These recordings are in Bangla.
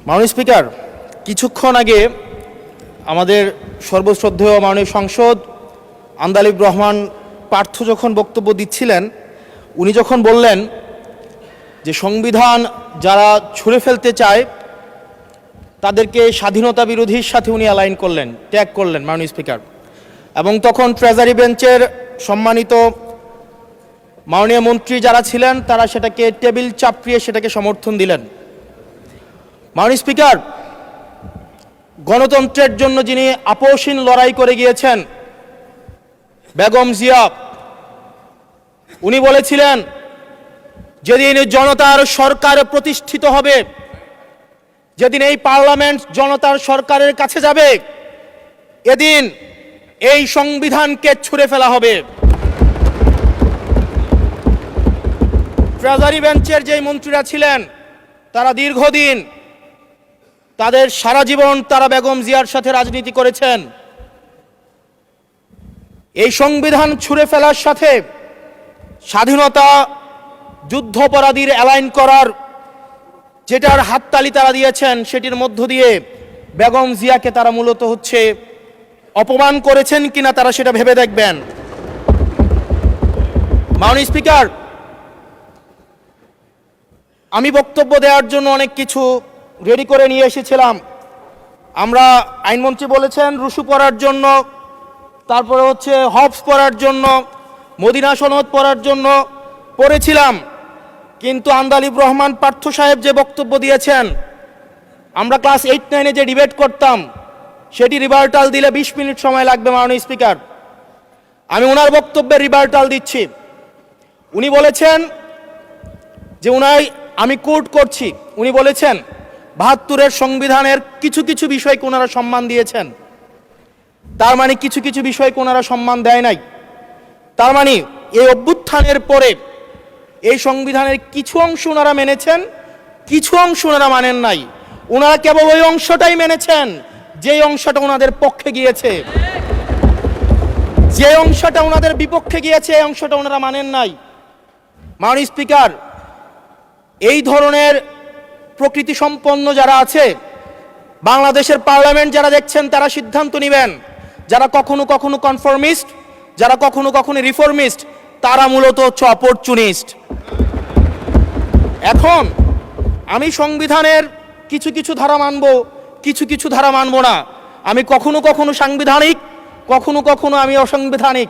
মাননীয় স্পিকার, কিছুক্ষণ আগে আমাদের সর্বশ্রদ্ধেয় মাননীয় সংসদ আন্দালিব রহমান পার্থ যখন বক্তব্য দিচ্ছিলেন, উনি যখন বললেন যে সংবিধান যারা ছুঁড়ে ফেলতে চায় তাদেরকে স্বাধীনতা বিরোধীর সাথে উনি অ্যালাইন করলেন, ট্যাগ করলেন মাননীয় স্পিকার। এবং তখন ট্রেজারি বেঞ্চের সম্মানিত মাননীয় মন্ত্রী যারা ছিলেন তারা সেটাকে টেবিল চাপড়িয়ে সেটাকে সমর্থন দিলেন। মাননীয় স্পিকার, গণতন্ত্রের জন্য যিনি আপোষহীন লড়াই করে গিয়েছেন বেগম জিয়া, উনি বলেছিলেন যেদিন জনতার সরকার প্রতিষ্ঠিত হবে, যেদিন এই পার্লামেন্ট জনতার সরকারের কাছে যাবে, এদিন এই সংবিধানকে ছুঁড়ে ফেলা হবে। ট্রেজারি বেঞ্চের যে মন্ত্রীরা ছিলেন তারা দীর্ঘদিন, তাদের সারা জীবন তারা বেগম জিয়ার সাথে রাজনীতি করেছেন। এই সংবিধান ছুঁড়ে ফেলার সাথে স্বাধীনতা যুদ্ধাপরাধীর অ্যালাইন করার যেটার হাততালি তারা দিয়েছেন, সেটির মধ্য দিয়ে বেগম জিয়াকে তারা মূলত অপমান করেছেন কিনা তারা সেটা ভেবে দেখবেন। মাননীয় স্পিকার, আমি বক্তব্য দেওয়ার জন্য অনেক কিছু রেডি করে নিয়ে এসেছিলাম। আমরা আইনমন্ত্রী বলেছেন রুশু পড়ার জন্য, তারপরে হবস পড়ার জন্য, মদিনা সনদ পড়ার জন্য পড়েছিলাম, কিন্তু আন্দালিব রহমান পার্থ সাহেব যে বক্তব্য দিয়েছেন, আমরা ক্লাস 8-9-এ যে ডিবেট করতাম সেটি রিভার্টাল দিলে 20 মিনিট সময় লাগবে। মাননীয় স্পিকার, আমি ওনার বক্তব্যের রিভার্টাল দিচ্ছি। উনি বলেছেন যে আমি কোট করছি, উনি বলেছেন ৭২-এর সংবিধানের কিছু কিছু বিষয়কে ওনারা সম্মান দিয়েছেন। তার মানে কিছু কিছু বিষয়কে ওনারা সম্মান দেয় নাই। তার মানে এই অভ্যুত্থানের পরে এই সংবিধানের কিছু অংশ ওনারা মেনেছেন, কিছু অংশ ওনারা মানেন নাই। ওনারা কেবল ওই অংশটাই মেনেছেন যে অংশটা ওনাদের পক্ষে গিয়েছে, যে অংশটা ওনাদের বিপক্ষে গিয়েছে এই অংশটা ওনারা মানেন নাই। মাননীয় স্পিকার, এই ধরনের প্রকৃতি সম্পন্ন যারা আছে বাংলাদেশের পার্লামেন্ট যারা দেখছেন তারা সিদ্ধান্ত নেবেন। যারা কখনো কখনো কনফর্মিস্ট, যারা কখনো কখনো রিফর্মিস্ট, তারা মূলত অপরচুনিস্ট। এখন আমি সংবিধানের কিছু কিছু ধারা মানব, কিছু কিছু ধারা মানব না। আমি কখনো কখনো সাংবিধানিক, কখনো কখনো আমি অসাংবিধানিক।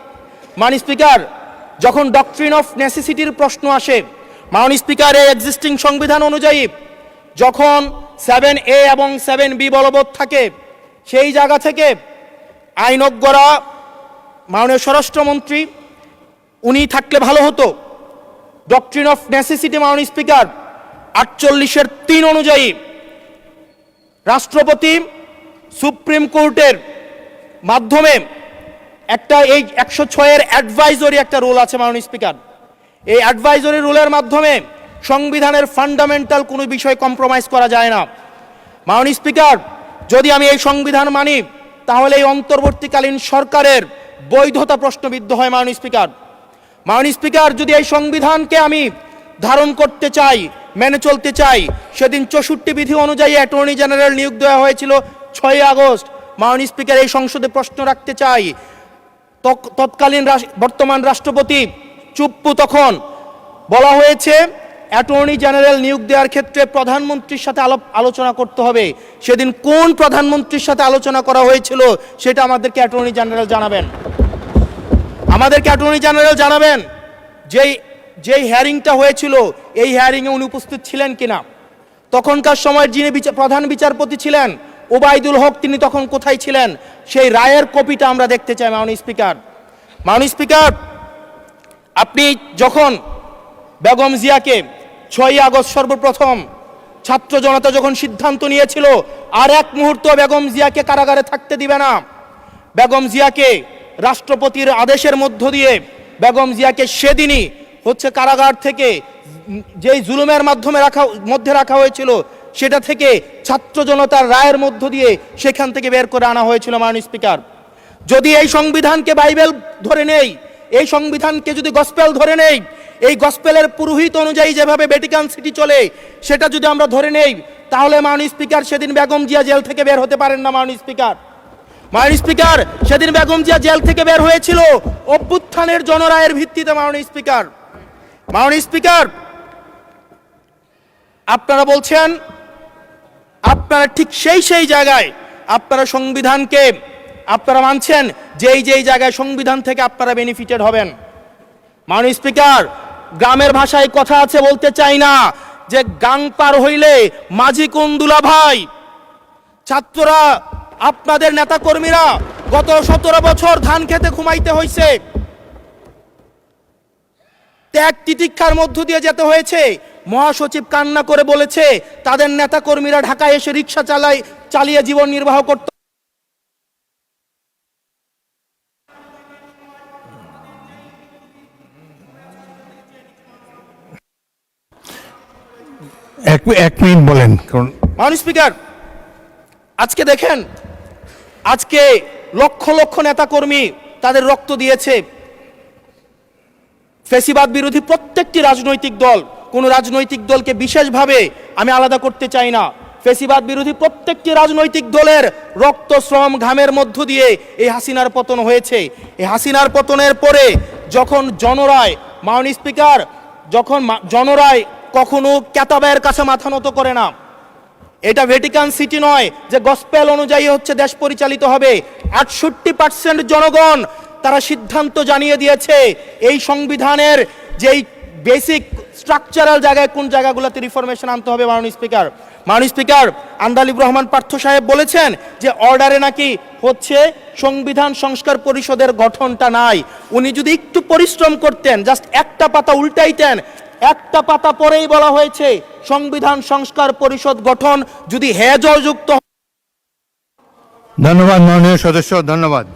মাননীয় স্পিকার, যখন ডক্ট্রিন অফ নেসেসিটির প্রশ্ন আসে, মাননীয় স্পিকার, এই এক্সিস্টিং সংবিধান অনুযায়ী যখন 7A এবং 7B বলবৎ থাকে, সেই জায়গা থেকে আইনজ্ঞরা, মাননীয় স্বরাষ্ট্রমন্ত্রী উনি থাকলে ভালো হতো। ডক্ট্রিন অফ নেসেসিটি মাননীয় স্পিকার 48-3 অনুযায়ী রাষ্ট্রপতি সুপ্রিম কোর্টের মাধ্যমে একটা এই 106-এর অ্যাডভাইজরি একটা রুল আছে মাননীয় স্পিকার। এই অ্যাডভাইজরি রুলের মাধ্যমে সংবিধানের ফান্ডামেন্টাল কোনো বিষয় কম্প্রোমাইজ করা যায় না। মাননীয় স্পিকার, যদি আমি এই সংবিধান মানি তাহলে এই অন্তর্বর্তীকালীন সরকারের বৈধতা প্রশ্নবিদ্ধ হয়। মাননীয় স্পিকার, মাননীয় স্পিকার, যদি এই সংবিধানকে আমি ধারণ করতে চাই, মেনে চলতে চাই, সেদিন 64 বিধি অনুযায়ী অ্যাটর্নি জেনারেল নিয়োগ দেওয়া হয়েছিল 6 আগস্ট। মাননীয় স্পিকার, এই সংসদে প্রশ্ন রাখতে চাই, তৎকালীন বর্তমান রাষ্ট্রপতি চুপ্পু, তখন বলা হয়েছে অ্যাটর্নি জেনারেল নিয়োগ দেওয়ার ক্ষেত্রে প্রধানমন্ত্রীর সাথে আলোচনা করতে হবে। সেদিন কোন প্রধানমন্ত্রীর সাথে আলোচনা করা হয়েছিল সেটা আমাদেরকে অ্যাটর্নি জেনারেল জানাবেন। আমাদেরকে অ্যাটর্নি জেনারেল জানাবেন যেই হিয়ারিংটা হয়েছিল এই হিয়ারিংয়ে উনি উপস্থিত ছিলেন কিনা। তখনকার সময় যিনি প্রধান বিচারপতি ছিলেন ওবায়দুল হক, তিনি তখন কোথায় ছিলেন, সেই রায়ের কপিটা আমরা দেখতে চাই। মাননীয় স্পিকার, মাননীয় স্পিকার, আপনি যখন বেগম জিয়াকে 6 আগস্ট সর্বপ্রথম ছাত্র জনতা যখন সিদ্ধান্ত নিয়েছিল আর এক মুহূর্ত বেগম জিয়াকে কারাগারে থাকতে দিবে না, বেগম জিয়াকে রাষ্ট্রপতির আদেশের মধ্য দিয়ে বেগম জিয়াকে সেদিনই কারাগার থেকে যেই জুলুমের মধ্যে রাখা হয়েছিল সেটা থেকে ছাত্র জনতার রায়ের মধ্য দিয়ে সেখান থেকে বের করে আনা হয়েছিল। মাননীয় স্পিকার, যদি এই সংবিধানকে বাইবেল ধরে নেই, এই সংবিধানকে যদি গসপেল ধরে নেই, এই গসপেলের পুরোহিত অনুযায়ী যেভাবে ভ্যাটিকান সিটি চলে সেটা যদি আমরা ধরে নেই, তাহলে মাননীয় স্পিকার সেদিন বেগম জিয়া জেল থেকে বের হতে পারেন না। মাননীয় স্পিকার সেদিন বেগম জিয়া জেল থেকে বের হয়েছিল অভ্যুত্থানের জনরায়ের ভিত্তিতে। মাননীয় স্পিকার আপনারা বলছেন আপনারা ঠিক সেই জায়গায় আপনারা সংবিধানকে আপনারা মানছেন যেই জায়গায় সংবিধান থেকে আপনারা বেনিফিটেড হবেন। মাননীয় স্পিকার গ্রামের ভাষায় কথা আছে, বলতে চাই না, যে গাং পার হইলে মাঝি কোন দুলা ভাই। ছাত্ররা আপনাদের নেতা কর্মীরা গত 17 বছর ধান খেতে ঘুমাইতে হয়েছে, ত্যাগ তিতিক্ষার মধ্য দিয়ে যেতে হয়েছে। মহাসচিব কান্না করে বলেছে তাদের নেতা কর্মীরা ঢাকায় এসে রিক্সা চালিয়ে জীবন নির্বাহ করত। এক মিনিট বলেন। মাননীয় স্পিকার আজকে দেখেন, আজকে লক্ষ লক্ষ নেতা কর্মী তাদের রক্ত দিয়েছে। ফ্যাসিবাদ বিরোধী প্রত্যেকটি রাজনৈতিক দল, কোন রাজনৈতিক দলকে বিশেষভাবে আমি আলাদা করতে চাই না, ফ্যাসিবাদ বিরোধী প্রত্যেকটি রাজনৈতিক দলের রক্ত শ্রম ঘামের মধ্য দিয়ে এই হাসিনার পতন হয়েছে। এই হাসিনার পতনের পরে যখন জনরায়, মাননীয় স্পিকার, যখন জনরায় কখনো কেতাবের কাছে মাথা নত করে না। এটা ভ্যাটিকান সিটি নয় যে গসপেল অনুযায়ী হচ্ছে দেশ পরিচালিত হবে। 68% জনগণ তারা সিদ্ধান্ত জানিয়ে দিয়েছে এই সংবিধানের যেই বেসিক স্ট্রাকচারাল জায়গায় কোন জায়গাগুলোতে রিফরমেশন আনতে হবে। মাননীয় স্পিকার আন্দালিব রহমান পার্থ সাহেব বলেছেন যে অর্ডারে নাকি হচ্ছে সংবিধান সংস্কার পরিষদের গঠনটা নাই। উনি যদি একটু পরিশ্রম করতেন, জাস্ট একটা পাতা উল্টাইতেন, একটা পাতা পরেই বলা হয়েছে সংবিধান সংস্কার পরিষদ গঠন যদি জলযুক্ত। ধন্যবাদ মাননীয় সদস্য, ধন্যবাদ।